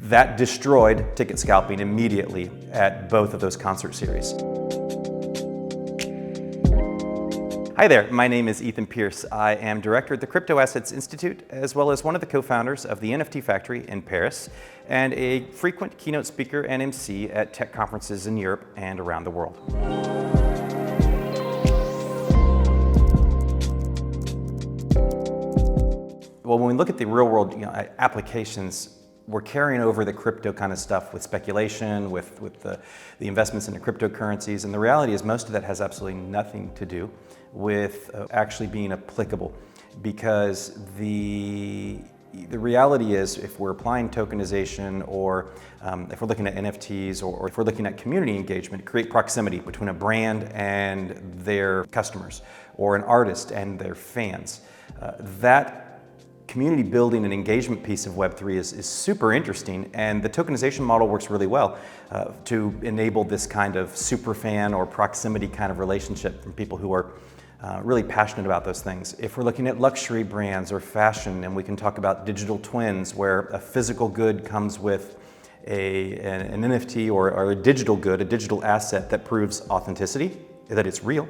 That destroyed ticket scalping immediately at both of those concert series. Hi there, my name is Ethan Pierce. I am director at the CryptoAssets Institute, as well as one of the co-founders of the NFT Factory in Paris, and a frequent keynote speaker and MC at tech conferences in Europe and around the world. Well, when we look at the real world applications, we're carrying over the crypto kind of stuff with speculation, with the investments into cryptocurrencies, and the reality is most of that has absolutely nothing to do with actually being applicable, because the reality is, if we're applying tokenization, or if we're looking at NFTs, or if we're looking at community engagement, create proximity between a brand and their customers, or an artist and their fans, that community building and engagement piece of Web3 is super interesting, and the tokenization model works really well to enable this kind of super fan or proximity kind of relationship from people who are really passionate about those things. If we're looking at luxury brands or fashion, and we can talk about digital twins, where a physical good comes with an NFT or a digital good, a digital asset that proves authenticity, that it's real,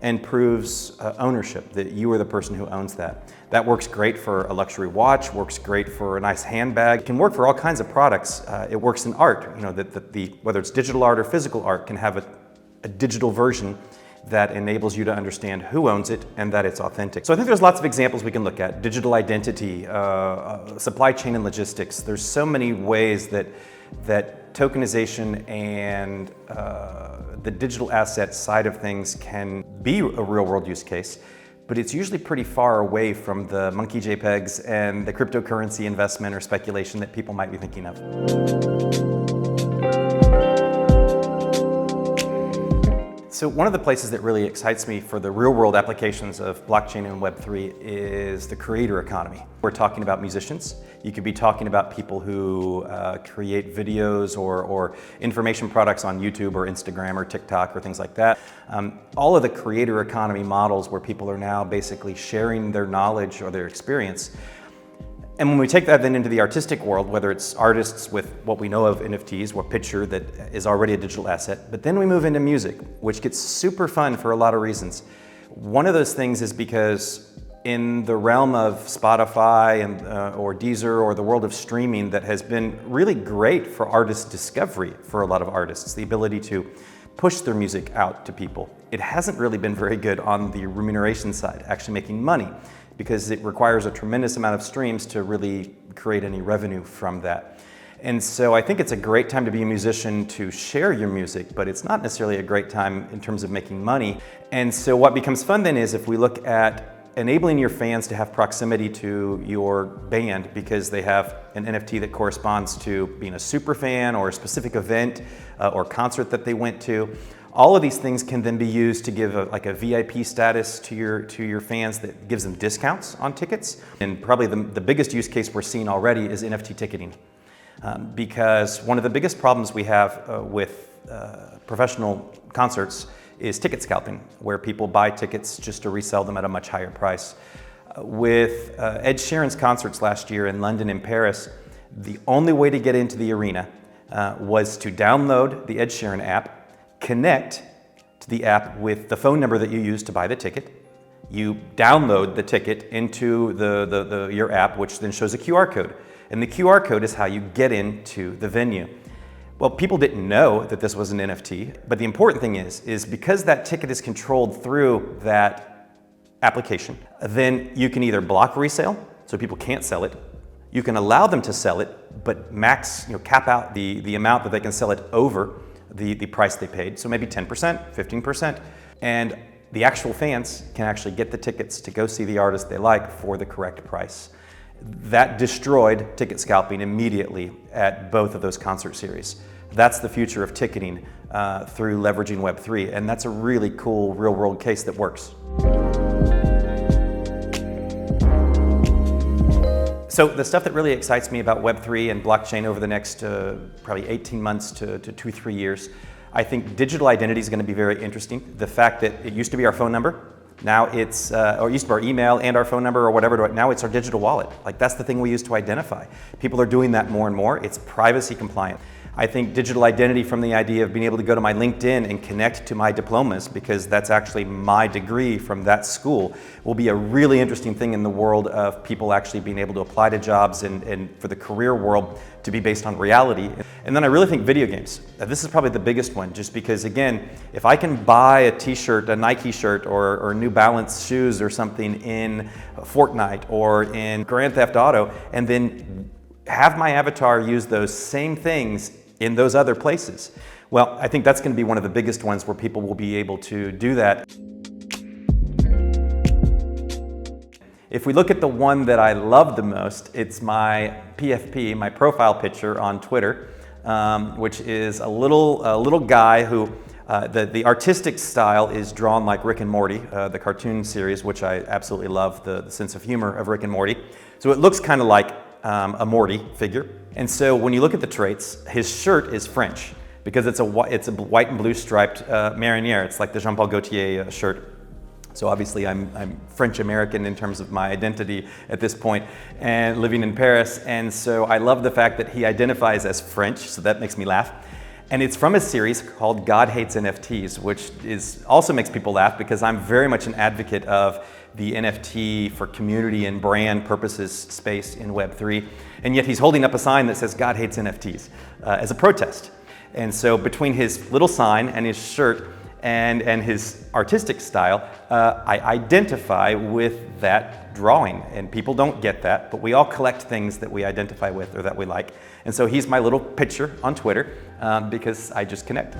and proves ownership, that you are the person who owns that. That works great for a luxury watch, works great for a nice handbag. It can work for all kinds of products. It works in art, whether it's digital art or physical art, can have a digital version that enables you to understand who owns it and that it's authentic. So I think there's lots of examples we can look at. Digital identity, supply chain and logistics. There's so many ways that tokenization and the digital asset side of things can be a real world use case, but it's usually pretty far away from the monkey JPEGs and the cryptocurrency investment or speculation that people might be thinking of. So one of the places that really excites me for the real world applications of blockchain and Web3 is the creator economy. We're talking about musicians. You could be talking about people who create videos or information products on YouTube or Instagram or TikTok or things like that. All of the creator economy models where people are now basically sharing their knowledge or their experience. And when we take that then into the artistic world, whether it's artists with what we know of NFTs, or picture that is already a digital asset, but then we move into music, which gets super fun for a lot of reasons. One of those things is because in the realm of Spotify and or Deezer, or the world of streaming, that has been really great for artist discovery for a lot of artists, the ability to push their music out to people. It hasn't really been very good on the remuneration side, actually making money, because it requires a tremendous amount of streams to really create any revenue from that. And so I think it's a great time to be a musician to share your music, but it's not necessarily a great time in terms of making money. And so what becomes fun then is if we look at enabling your fans to have proximity to your band because they have an NFT that corresponds to being a super fan or a specific event or concert that they went to. All of these things can then be used to give a VIP status to your fans that gives them discounts on tickets. And probably the biggest use case we're seeing already is NFT ticketing. Because one of the biggest problems we have with professional concerts is ticket scalping, where people buy tickets just to resell them at a much higher price. With Ed Sheeran's concerts last year in London and Paris, the only way to get into the arena was to download the Ed Sheeran app, connect to the app with the phone number that you use to buy the ticket. You download the ticket into your app, which then shows a QR code. And the QR code is how you get into the venue. Well, people didn't know that this was an NFT, but the important thing is because that ticket is controlled through that application, then you can either block resale, so people can't sell it. You can allow them to sell it, but cap out the amount that they can sell it over the price they paid, so maybe 10%, 15%, and the actual fans can actually get the tickets to go see the artist they like for the correct price. That destroyed ticket scalping immediately at both of those concert series. That's the future of ticketing through leveraging Web3, and that's a really cool real-world case that works. So the stuff that really excites me about Web3 and blockchain over the next probably 18 months to 2-3 years, I think digital identity is going to be very interesting. The fact that it used to be our phone number, Now it's, or it used to be our email and our phone number or whatever, now it's our digital wallet. Like that's the thing we use to identify. People are doing that more and more. It's privacy compliant. I think digital identity, from the idea of being able to go to my LinkedIn and connect to my diplomas, because that's actually my degree from that school, will be a really interesting thing in the world of people actually being able to apply to jobs and for the career world to be based on reality. And then I really think video games. This is probably the biggest one, just because, again, if I can buy a t-shirt, a Nike shirt, or New Balance shoes or something in Fortnite or in Grand Theft Auto, and then have my avatar use those same things in those other places. Well, I think that's going to be one of the biggest ones where people will be able to do that. If we look at the one that I love the most, it's my PFP, my profile picture on Twitter, which is a little guy who, the artistic style is drawn like Rick and Morty, the cartoon series, which I absolutely love, the sense of humor of Rick and Morty. So it looks kind of like a Morty figure. And so when you look at the traits, his shirt is French because it's a white and blue striped mariniere. It's like the Jean-Paul Gaultier shirt. So obviously I'm French-American in terms of my identity at this point, and living in Paris. And so I love the fact that he identifies as French, so that makes me laugh. And it's from a series called God Hates NFTs, which also makes people laugh because I'm very much an advocate of the NFT for community and brand purposes space in Web3. And yet he's holding up a sign that says God hates NFTs as a protest. And so between his little sign and his shirt and his artistic style, I identify with that drawing. And people don't get that, but we all collect things that we identify with or that we like. And so he's my little picture on Twitter because I just connect.